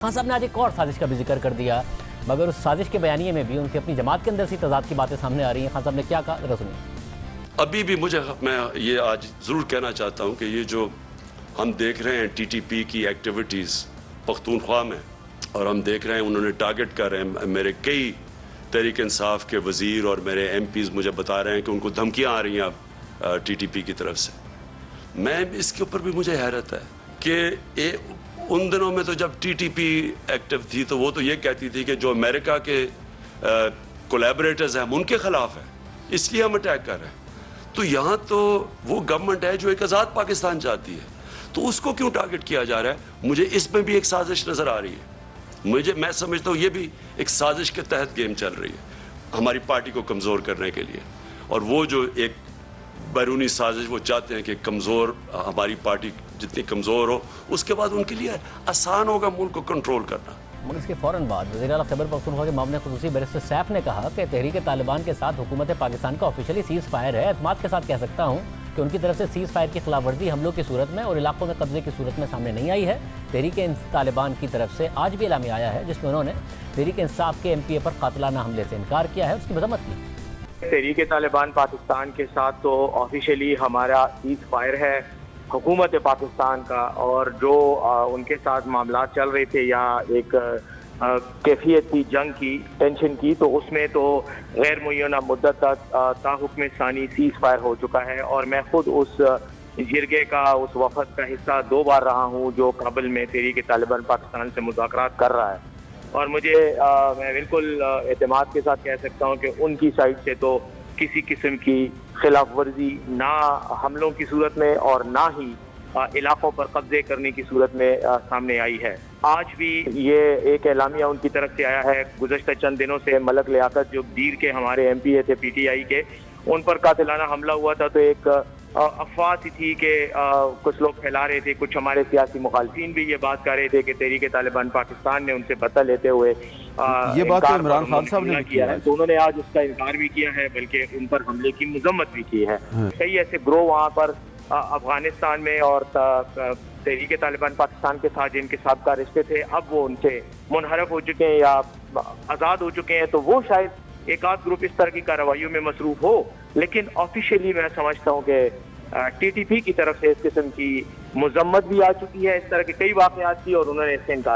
खान साहब ने आज एक और साजिश का भी जिक्र कर दिया, मगर उस साजिश के बयानिए में भी उनकी अपनी जमात के अंदर से तजाद की बातें सामने आ रही हैं। खान साहब ने क्या कहा, जरा सुनिए। अभी भी मैं ये आज ज़रूर कहना चाहता हूँ कि ये जो हम देख रहे हैं टीटीपी की एक्टिविटीज़ पख्तूनख्वा में, और हम देख रहे हैं उन्होंने टारगेट कर रहे हैं, मेरे कई तहरीक इंसाफ के वज़ीर और मेरे MPs मुझे बता रहे हैं कि उनको धमकियाँ आ रही हैं अब TTP की तरफ से। मैं इसके ऊपर भी मुझे हैरत है कि उन दिनों में तो जब TTP एक्टिव थी तो वो तो ये कहती थी कि जो अमेरिका के कोलैबोरेटर्स हैं हम उनके खिलाफ हैं, इसलिए हम अटैक कर रहे हैं। तो यहाँ तो वो गवर्नमेंट है जो एक आज़ाद पाकिस्तान चाहती है, तो उसको क्यों टारगेट किया जा रहा है? मुझे इसमें भी एक साजिश नज़र आ रही है। मैं समझता हूँ ये भी एक साजिश के तहत गेम चल रही है हमारी पार्टी को कमज़ोर करने के लिए। और वो जो एक बैरूनी साजिश वो चाहते हैं कि कमज़ोर हमारी पार्टी जितनी कमज़ोर हो उसके बाद उनके लिए आसान होगा मुल्क को कंट्रोल करना। मगर इसके फ़ौरन बाद वज़ीर आला खैबर पख्तूनख्वा के मामले खुसूसी बैरिस्टर सैफ ने कहा कि तहरीक तालिबान के साथ हुकूमत पाकिस्तान का ऑफिशियली सीज़ फायर है। एतमाद के साथ कह सकता हूँ कि उनकी तरफ से सीज़ फायर की खिलाफ वर्जी हमलों की सूरत में और इलाकों में कब्जे की सूरत में सामने नहीं आई है। तहरीक तालिबान की तरफ से आज भी एलामिया आया है जिसमें उन्होंने तहरीक इंसाफ के MPA पर कातिलाना हमले से इनकार किया है, उसकी मजम्मत की। तहरीक तालिबान पाकिस्तान के साथ तो ऑफिशियली हमारा सीज़ फायर है हुकूमत पाकिस्तान का, और जो उनके साथ मामला चल रहे थे या एक कैफियत थी जंग की, टेंशन की, तो उसमें तो गैर मुय्यना मुद्दत तक ताहुक्म सानी सीज़ फायर हो चुका है। और मैं खुद उस जिरगे का, उस वफद का हिस्सा 2 बार रहा हूँ जो काबुल में तहरीक तालिबान पाकिस्तान से मुज़ाकरात कर रहा है। और मुझे मैं बिल्कुल एतमाद के साथ कह सकता हूँ कि उनकी साइड से तो किसी किस्म की खिलाफ वर्जी ना हमलों की सूरत में और ना ही इलाकों पर कब्जे करने की सूरत में सामने आई है। आज भी ये एक एलामिया उनकी तरफ से आया है। गुज़श्ता चंद दिनों से मलक लियाकत जो दीर के हमारे MPA थे PTI के, उन पर कातिलाना हमला हुआ था, तो एक अफवाह थी कि कुछ लोग फैला रहे थे, कुछ हमारे सियासी मुखालफिन भी ये बात कर रहे थे कि तहरीक तालिबान पाकिस्तान ने उनसे बदला लेते हुए ये बात तो इमरान खान साहब ने किया है। तो उन्होंने आज उसका इनकार भी किया है, बल्कि उन पर हमले की मजम्मत भी की है। कई ऐसे ग्रोह वहाँ पर अफगानिस्तान में और तहरीक तालिबान पाकिस्तान के साथ जिनके साबका रिश्ते थे, अब वो उनसे मुनहरफ हो चुके हैं या आज़ाद हो चुके हैं, तो वो शायद एक आध ग्रुप इस तरह की कार्रवाइयों में मसरूफ हो। लेकिन ऑफिशियली मैं समझता हूँ कि TTP की तरफ से इस किस्म की मजम्मत भी आ चुकी है। इस तरह के कई वाक़यात थी और उन्होंने इससे इनकार